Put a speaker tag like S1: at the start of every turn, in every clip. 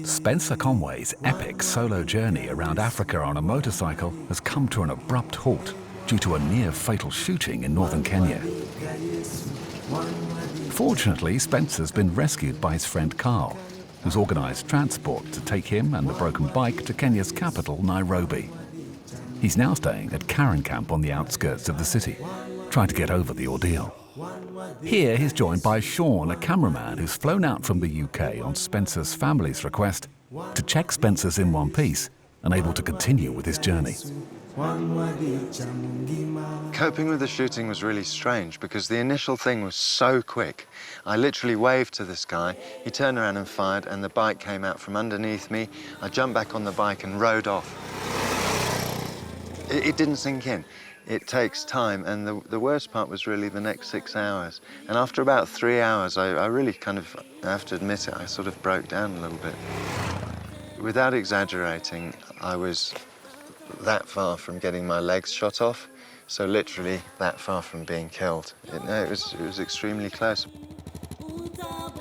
S1: Spencer Conway's epic solo journey around Africa on a motorcycle has come to an abrupt halt due to a near-fatal shooting in northern Kenya. Fortunately, Spencer's been rescued by his friend Carl, who's organised transport to take him and the broken bike to Kenya's capital, Nairobi. He's now staying at Karen Camp on the outskirts of the city, trying to get over the ordeal. Here he's joined by Sean, a cameraman who's flown out from the UK on Spencer's family's request to check Spencer's in one piece and able to continue with his journey.
S2: Coping with the shooting was really strange because the initial thing was so quick. I literally waved to this guy, he turned around and fired, and the bike came out from underneath me. I jumped back on the bike and rode off. It didn't sink in. It takes time, and the worst part was really the next 6 hours. And after about 3 hours, I really kind of, I have to admit it, I sort of broke down a little bit. Without exaggerating, I was that far from getting my legs shot off, so literally that far from being killed. It was extremely close.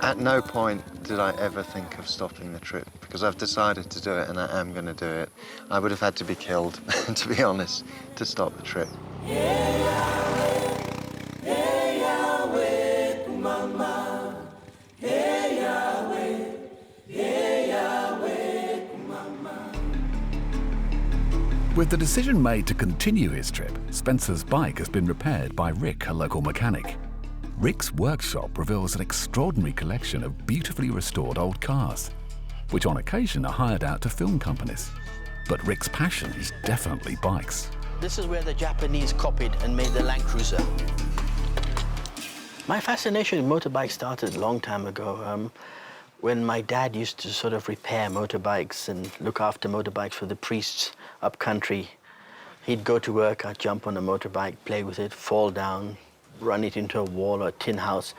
S2: At no point did I ever think of stopping the trip, because I've decided to do it and I am going to do it. I would have had to be killed, to be honest, to stop the trip.
S1: With the decision made to continue his trip, Spencer's bike has been repaired by Rick, a local mechanic. Rick's workshop reveals an extraordinary collection of beautifully restored old cars, which on occasion are hired out to film companies. But Rick's passion is definitely bikes.
S3: This is where the Japanese copied and made the Land Cruiser. My fascination with motorbikes started a long time ago, when my dad used to sort of repair motorbikes and look after motorbikes for the priests up country. He'd go to work, I'd jump on a motorbike, play with it, fall down, run it into a wall or a tin house.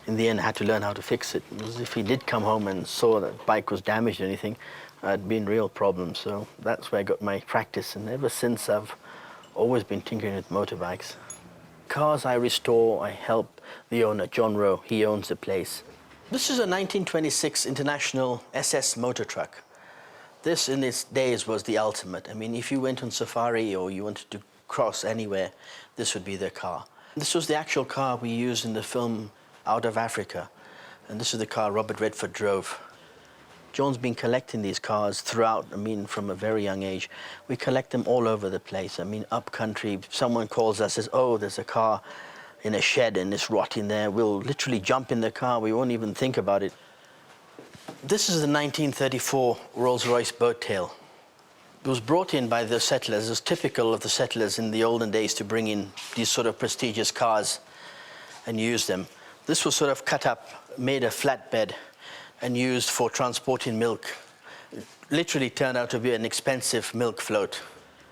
S3: In the end, I had to learn how to fix it. Because if he did come home and saw that the bike was damaged or anything, I'd be in real problems. So that's where I got my practice. And ever since, I've always been tinkering with motorbikes. Cars I restore, I help the owner, John Rowe. He owns the place. This is a 1926 International SS motor truck. This, in its days, was the ultimate. I mean, if you went on safari or you wanted to cross anywhere, this would be the car. This was the actual car we used in the film Out of Africa, and this is the car Robert Redford drove. John's been collecting these cars throughout, I mean, from a very young age. We collect them all over the place. I mean, up country, someone calls us, says, oh, there's a car in a shed and it's rotting there. We'll literally jump in the car, we won't even think about it. This is the 1934 Rolls-Royce boat tail. It was brought in by the settlers. It was typical of the settlers in the olden days to bring in these sort of prestigious cars and use them. This was sort of cut up, made a flatbed, and used for transporting milk. It literally turned out to be an expensive milk float.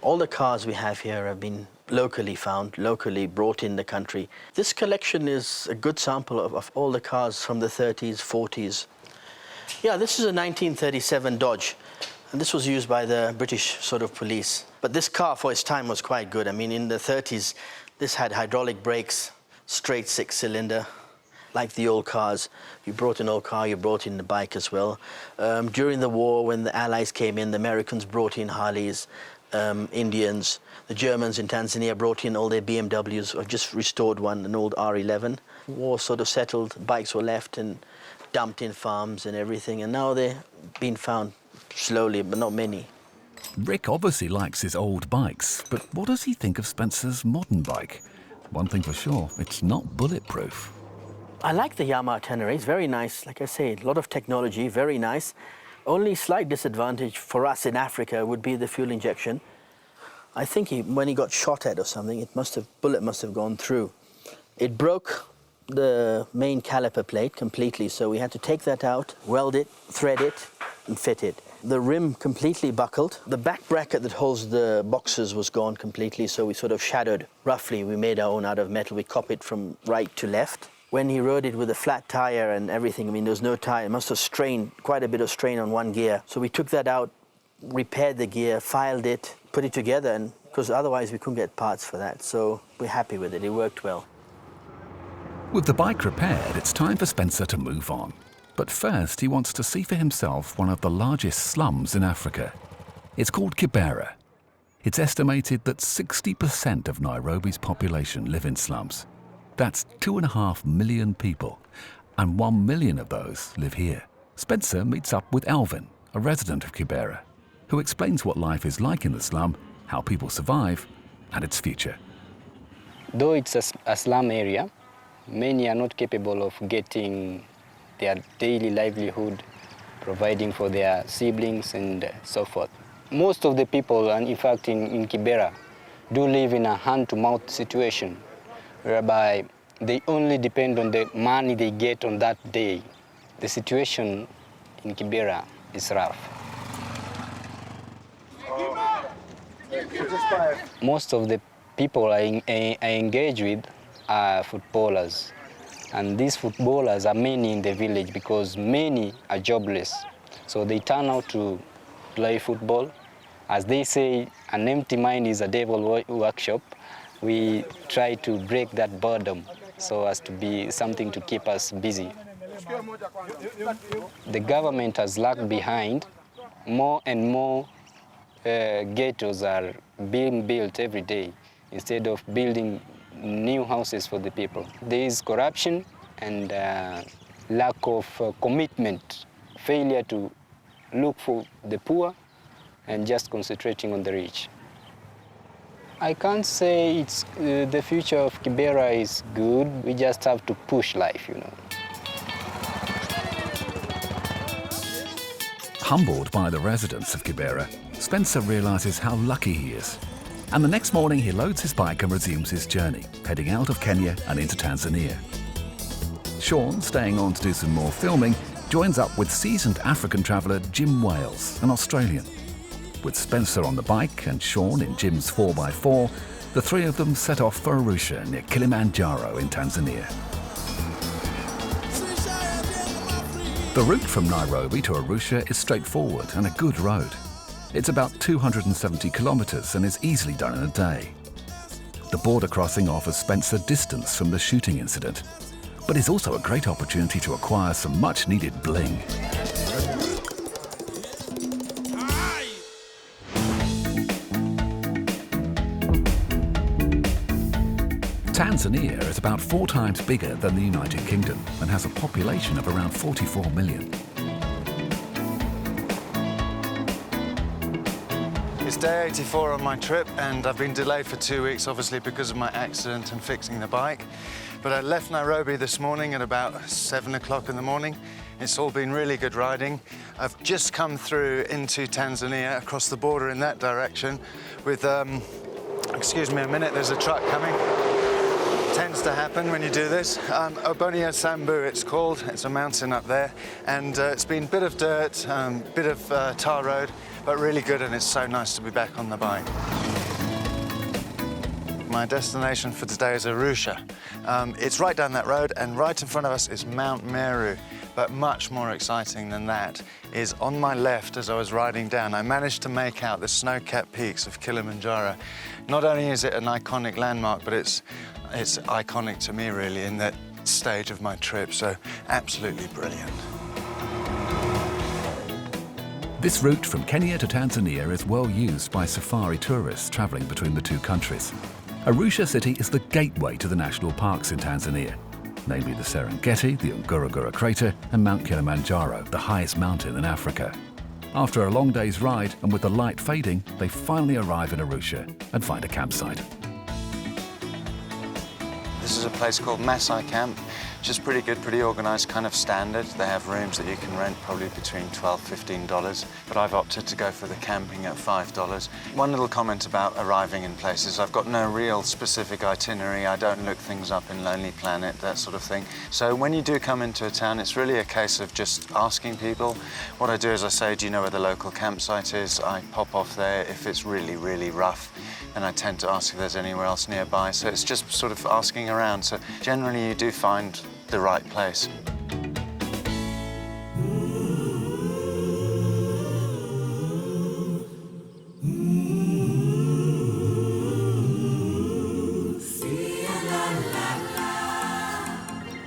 S3: All the cars we have here have been locally found, locally brought in the country. This collection is a good sample of all the cars from the 30s, 40s. Yeah, this is a 1937 Dodge. And this was used by the British sort of police. But this car, for its time, was quite good. I mean, in the 30s, this had hydraulic brakes, straight six-cylinder, like the old cars. You brought an old car, you brought in the bike as well. During the war, when the Allies came in, the Americans brought in Harleys, Indians. The Germans in Tanzania brought in all their BMWs. I've just restored one, an old R11. War sort of settled, bikes were left and dumped in farms and everything, and now they're being found slowly, but not many.
S1: Rick obviously likes his old bikes, but what does he think of Spencer's modern bike? One thing for sure, it's not bulletproof.
S3: I like the Yamaha Tenere. It's very nice. Like I say, a lot of technology, very nice. Only slight disadvantage for us in Africa would be the fuel injection. I think when he got shot at or something, bullet must have gone through. It broke the main caliper plate completely, so we had to take that out, weld it, thread it, and fit it. The rim completely buckled. The back bracket that holds the boxes was gone completely, so we sort of shadowed. Roughly, we made our own out of metal. We copied from right to left. When he rode it with a flat tire and everything, I mean, there was no tire. It must have strained, quite a bit of strain on one gear. So we took that out, repaired the gear, filed it, put it together, and because otherwise we couldn't get parts for that. So we're happy with it. It worked well.
S1: With the bike repaired, it's time for Spencer to move on. But first, he wants to see for himself one of the largest slums in Africa. It's called Kibera. It's estimated that 60% of Nairobi's population live in slums. That's 2.5 million people, and 1 million of those live here. Spencer meets up with Alvin, a resident of Kibera, who explains what life is like in the slum, how people survive, and its future.
S4: Though it's a slum area, many are not capable of getting their daily livelihood, providing for their siblings and so forth. Most of the people, and in fact in Kibera, do live in a hand-to-mouth situation, whereby they only depend on the money they get on that day. The situation in Kibera is rough. Most of the people I engage with are footballers. And these footballers are many in the village because many are jobless. So they turn out to play football. As they say, an empty mind is a devil workshop. We try to break that boredom so as to be something to keep us busy. The government has lagged behind. More and more ghettos are being built every day instead of building new houses for the people. There is corruption and lack of commitment, failure to look for the poor and just concentrating on the rich. I can't say it's the future of Kibera is good. We just have to push life, you know.
S1: Humbled by the residents of Kibera, Spencer realizes how lucky he is. And the next morning he loads his bike and resumes his journey, heading out of Kenya and into Tanzania. Sean, staying on to do some more filming, joins up with seasoned African traveller Jim Wales, an Australian. With Spencer on the bike and Sean in Jim's 4x4, the three of them set off for Arusha near Kilimanjaro in Tanzania. The route from Nairobi to Arusha is straightforward and a good road. It's about 270 kilometres and is easily done in a day. The border crossing offers Spencer distance from the shooting incident, but is also a great opportunity to acquire some much-needed bling. Tanzania is about 4 times bigger than the United Kingdom and has a population of around 44 million.
S2: It's day 84 on my trip, and I've been delayed for 2 weeks, obviously because of my accident and fixing the bike. But I left Nairobi this morning at about 7 o'clock in the morning. It's all been really good riding. I've just come through into Tanzania, across the border in that direction with, excuse me a minute, there's a truck coming. Tends to happen when you do this. Obonia Sambu it's called. It's a mountain up there, and it's been a bit of dirt, bit of tar road, but really good, and it's so nice to be back on the bike. My destination for today is Arusha. It's right down that road, and right in front of us is Mount Meru. But much more exciting than that is on my left as I was riding down, I managed to make out the snow-capped peaks of Kilimanjaro. Not only is it an iconic landmark, but it's iconic to me really in that stage of my trip, so absolutely brilliant.
S1: This route from Kenya to Tanzania is well used by safari tourists travelling between the two countries. Arusha city is the gateway to the national parks in Tanzania, namely the Serengeti, the Ngorongoro Crater, and Mount Kilimanjaro, the highest mountain in Africa. After a long day's ride and with the light fading, they finally arrive in Arusha and find a campsite.
S2: This is a place called Masai Camp, which is pretty good, pretty organised, kind of standard. They have rooms that you can rent probably between $12, $15, but I've opted to go for the camping at $5. One little comment about arriving in places, I've got no real specific itinerary. I don't look things up in Lonely Planet, that sort of thing. So when you do come into a town, it's really a case of just asking people. What I do is I say, do you know where the local campsite is? I pop off there. If it's really, really rough, and I tend to ask if there's anywhere else nearby. So it's just sort of asking around. So generally you do find the right place.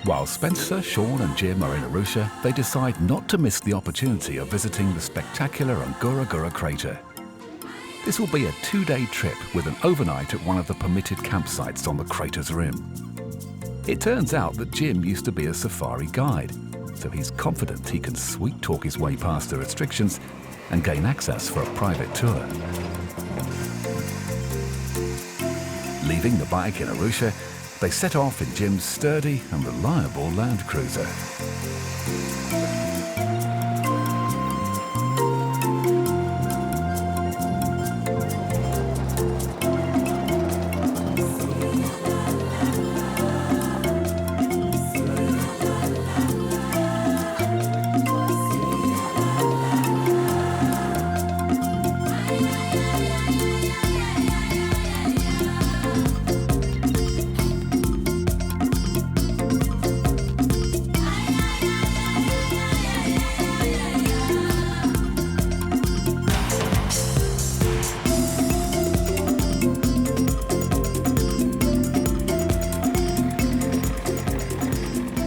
S1: While Spencer, Sean and Jim are in Arusha, they decide not to miss the opportunity of visiting the spectacular Ngorongoro Crater. This will be a 2-day trip with an overnight at one of the permitted campsites on the crater's rim. It turns out that Jim used to be a safari guide, so he's confident he can sweet-talk his way past the restrictions and gain access for a private tour. Leaving the bike in Arusha, they set off in Jim's sturdy and reliable Land Cruiser.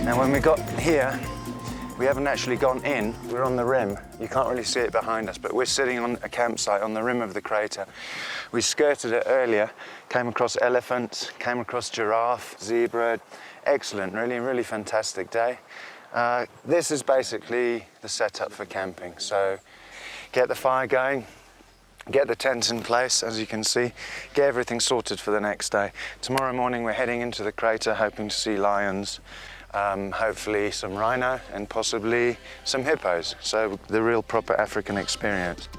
S2: Now when we got here, we haven't actually gone in, we're on the rim. You can't really see it behind us, but we're sitting on a campsite on the rim of the crater. We skirted it earlier, came across elephants, came across giraffe, zebra. Excellent, really fantastic day. This is basically the setup for camping. So get the fire going, get the tent in place, as you can see, get everything sorted for the next day. Tomorrow morning we're heading into the crater, hoping to see lions, hopefully some rhino and possibly some hippos. So the real proper African experience.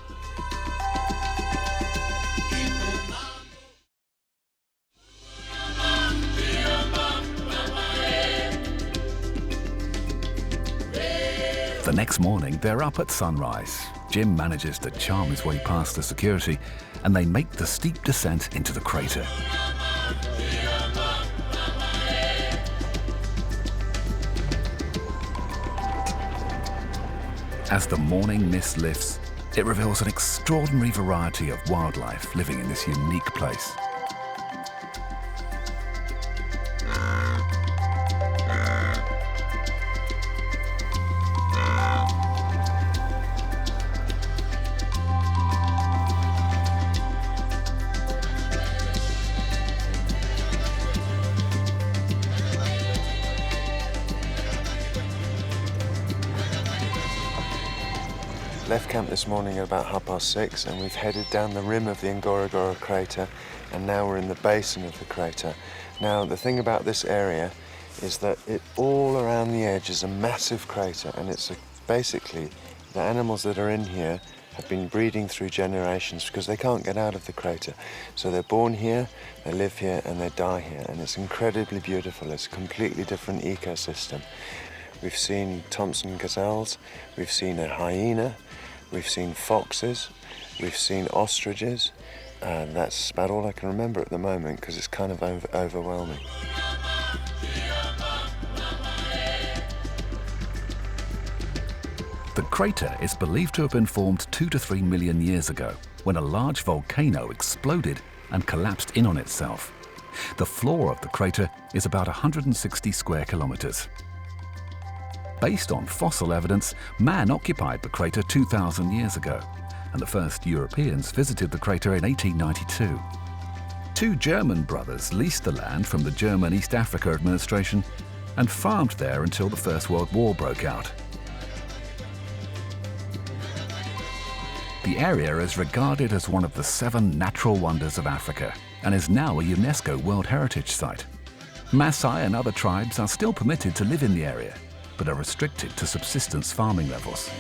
S1: The next morning, they're up at sunrise. Jim manages to charm his way past the security, and they make the steep descent into the crater. As the morning mist lifts, it reveals an extraordinary variety of wildlife living in this unique place.
S2: Left camp this morning at about 6:30 and we've headed down the rim of the Ngorongoro Crater and now we're in the basin of the crater. Now the thing about this area is that all around the edge is a massive crater and basically the animals that are in here have been breeding through generations because they can't get out of the crater. So they're born here, they live here and they die here and it's incredibly beautiful. It's a completely different ecosystem. We've seen Thompson gazelles, we've seen a hyena, we've seen foxes, we've seen ostriches, and that's about all I can remember at the moment because it's kind of overwhelming.
S1: The crater is believed to have been formed 2 to 3 million years ago when a large volcano exploded and collapsed in on itself. The floor of the crater is about 160 square kilometers. Based on fossil evidence, man occupied the crater 2,000 years ago, and the first Europeans visited the crater in 1892. 2 German brothers leased the land from the German East Africa administration and farmed there until the First World War broke out. The area is regarded as one of the 7 natural wonders of Africa and is now a UNESCO World Heritage Site. Masai and other tribes are still permitted to live in the area, but are restricted to subsistence farming levels.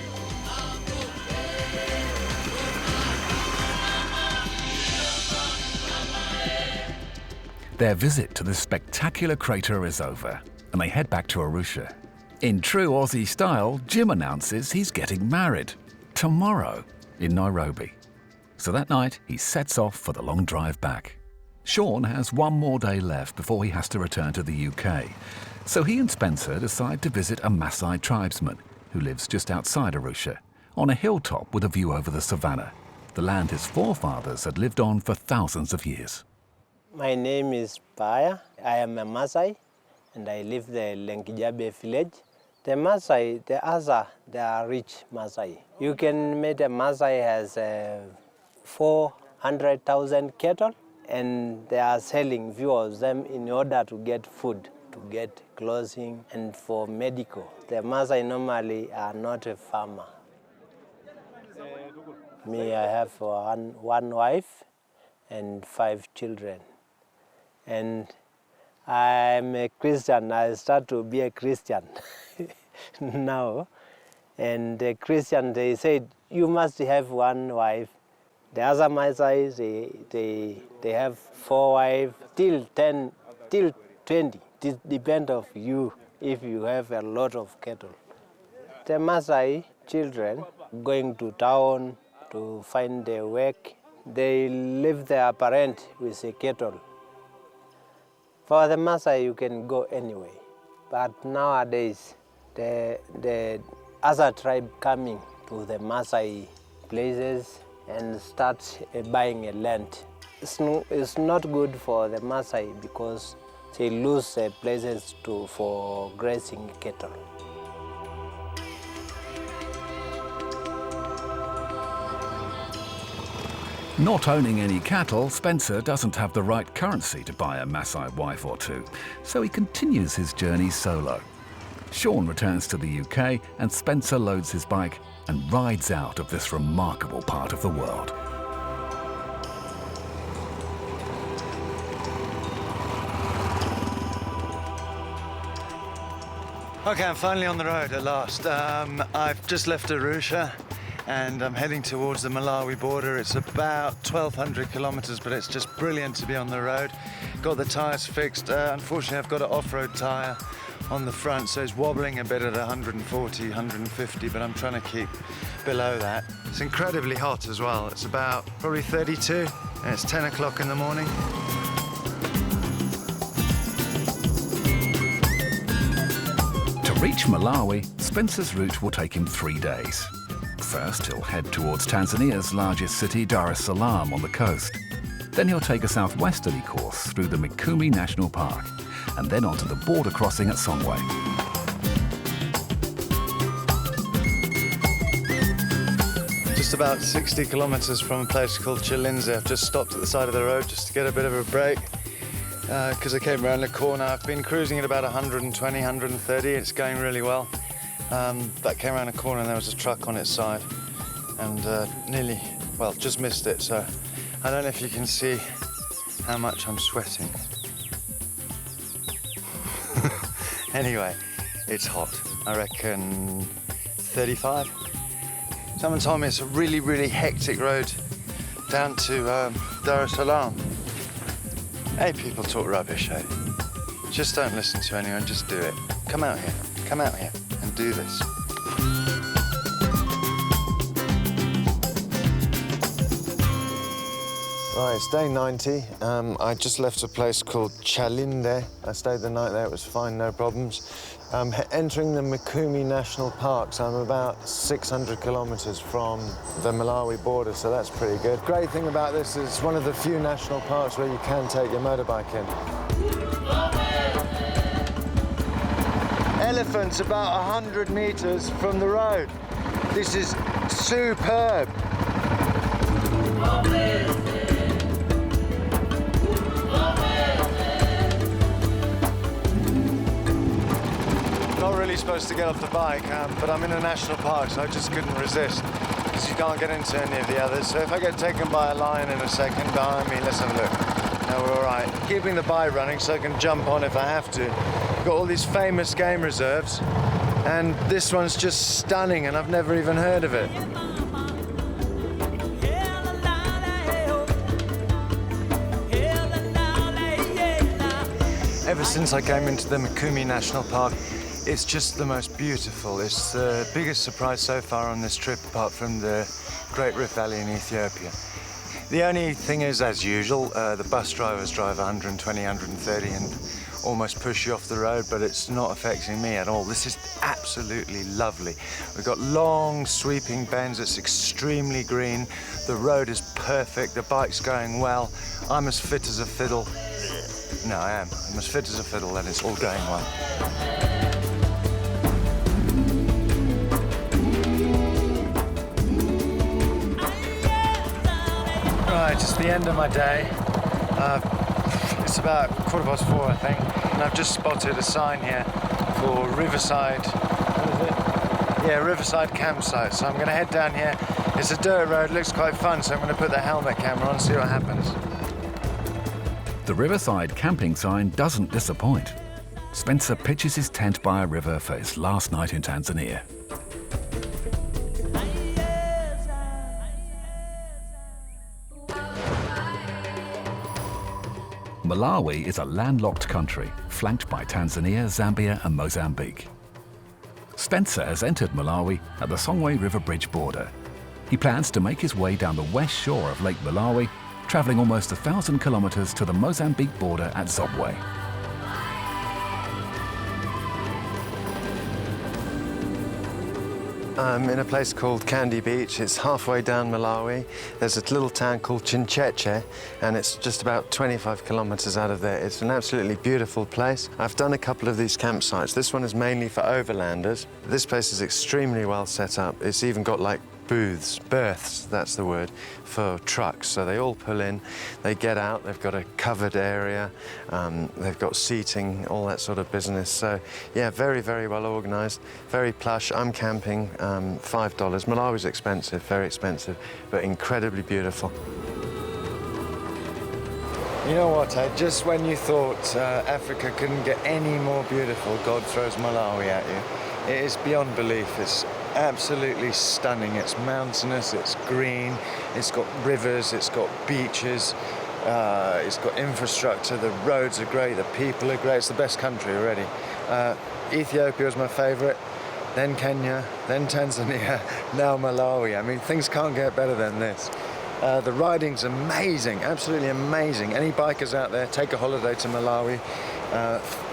S1: Their visit to the spectacular crater is over, and they head back to Arusha. In true Aussie style, Jim announces he's getting married tomorrow in Nairobi. So that night, he sets off for the long drive back. Sean has one more day left before he has to return to the UK. So he and Spencer decide to visit a Maasai tribesman who lives just outside Arusha, on a hilltop with a view over the savannah, the land his forefathers had lived on for thousands of years.
S5: My name is Paya. I am a Masai. and I live the Lenkijabe village. The Maasai, they are rich Maasai. You can meet a Maasai has 400,000 cattle, and they are selling few of them in order to get food, to get clothing, and for medical. The Maasai normally are not a farmer. Me, I have one wife and 5 children. And I'm a Christian. I start to be a Christian now. And the Christian, they said, you must have one wife. The other Maasai, they have 4 wives, till 10, till 20. It depends of you if you have a lot of cattle. The Maasai children going to town to find their work, they leave their parent with a cattle. For the Maasai, you can go anyway. But nowadays, the other tribe coming to the Maasai places and start buying a land. It's not good for the Maasai because they lose places for grazing cattle.
S1: Not owning any cattle, Spencer doesn't have the right currency to buy a Maasai wife or two, so he continues his journey solo. Sean returns to the UK and Spencer loads his bike and rides out of this remarkable part of the world.
S2: Okay, I'm finally on the road at last. I've just left Arusha and I'm heading towards the Malawi border. It's about 1,200 kilometers, but it's just brilliant to be on the road. Got the tires fixed. Unfortunately, I've got an off-road tire on the front, so it's wobbling a bit at 140, 150, but I'm trying to keep below that. It's incredibly hot as well. It's about probably 32, and it's 10 o'clock in the morning.
S1: To reach Malawi, Spencer's route will take him 3 days. First, he'll head towards Tanzania's largest city, Dar es Salaam, on the coast. Then he'll take a southwesterly course through the Mikumi National Park, and then onto the border crossing at Songwe.
S2: Just about 60 kilometers from a place called Chilinze. I've just stopped at the side of the road just to get a bit of a break because I came around the corner. I've been cruising at about 120, 130. It's going really well. That came around a corner and there was a truck on its side and just missed it. So I don't know if you can see how much I'm sweating. Anyway, it's hot. I reckon 35. Someone told me it's a really, really hectic road down to Dar es Salaam. Hey, people talk rubbish, eh? Just don't listen to anyone, just do it. Come out here and do this. Right, it's day 90. I just left a place called Chalinde. I stayed the night there, it was fine, no problems. I'm entering the Mikumi National Park, so I'm about 600 kilometers from the Malawi border, so that's pretty good. Great thing about this is it's one of the few national parks where you can take your motorbike in. Elephants about 100 meters from the road. This is superb. Not really supposed to get off the bike, but I'm in a national park, so I just couldn't resist, because you can't get into any of the others. So if I get taken by a lion in a second behind me, let's have a look. No, we're all right. Keeping the bike running so I can jump on if I have to. Got all these famous game reserves, and this one's just stunning, and I've never even heard of it. Ever since I came into the Mikumi National Park, it's just the most beautiful. It's the biggest surprise so far on this trip, apart from the Great Rift Valley in Ethiopia. The only thing is, as usual, the bus drivers drive 120, 130 and almost push you off the road, but it's not affecting me at all. This is absolutely lovely. We've got long, sweeping bends. It's extremely green. The road is perfect. The bike's going well. I'm as fit as a fiddle. No, I am. I'm as fit as a fiddle and it's all going well. Right, it's the end of my day. It's about 4:15, I think, and I've just spotted a sign here for Riverside. What is it? Yeah, Riverside campsite. So I'm going to head down here. It's a dirt road, looks quite fun, so I'm going to put the helmet camera on and see what happens.
S1: The Riverside camping sign doesn't disappoint. Spencer pitches his tent by a river for his last night in Tanzania. Malawi is a landlocked country, flanked by Tanzania, Zambia and Mozambique. Spencer has entered Malawi at the Songwe River Bridge border. He plans to make his way down the west shore of Lake Malawi, travelling almost 1,000 kilometres to the Mozambique border at Zobwe.
S2: I'm in a place called Candy Beach. It's halfway down Malawi. There's a little town called Chincheche, and it's just about 25 kilometres out of there. It's an absolutely beautiful place. I've done a couple of these campsites. This one is mainly for overlanders. This place is extremely well set up. It's even got like berths, that's the word, for trucks. So they all pull in, they get out, they've got a covered area, they've got seating, all that sort of business. So yeah, very, very well organised, very plush. I'm camping, $5. Malawi's expensive, very expensive, but incredibly beautiful. You know what, just when you thought Africa couldn't get any more beautiful, God throws Malawi at you. It is beyond belief. It's absolutely stunning. It's mountainous, it's green, it's got rivers, it's got beaches, it's got infrastructure, the roads are great, the people are great. It's the best country already. Ethiopia was my favourite, then Kenya, then Tanzania, now Malawi. I mean, things can't get better than this. The riding's amazing, absolutely amazing. Any bikers out there, take a holiday to Malawi.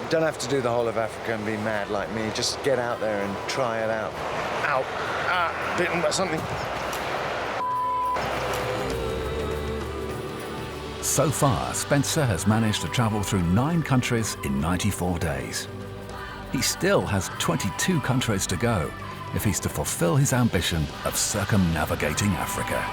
S2: Don't have to do the whole of Africa and be mad like me. Just get out there and try it out. Ow! Ah! Bitten by something.
S1: So far, Spencer has managed to travel through 9 countries in 94 days. He still has 22 countries to go if he's to fulfill his ambition of circumnavigating Africa.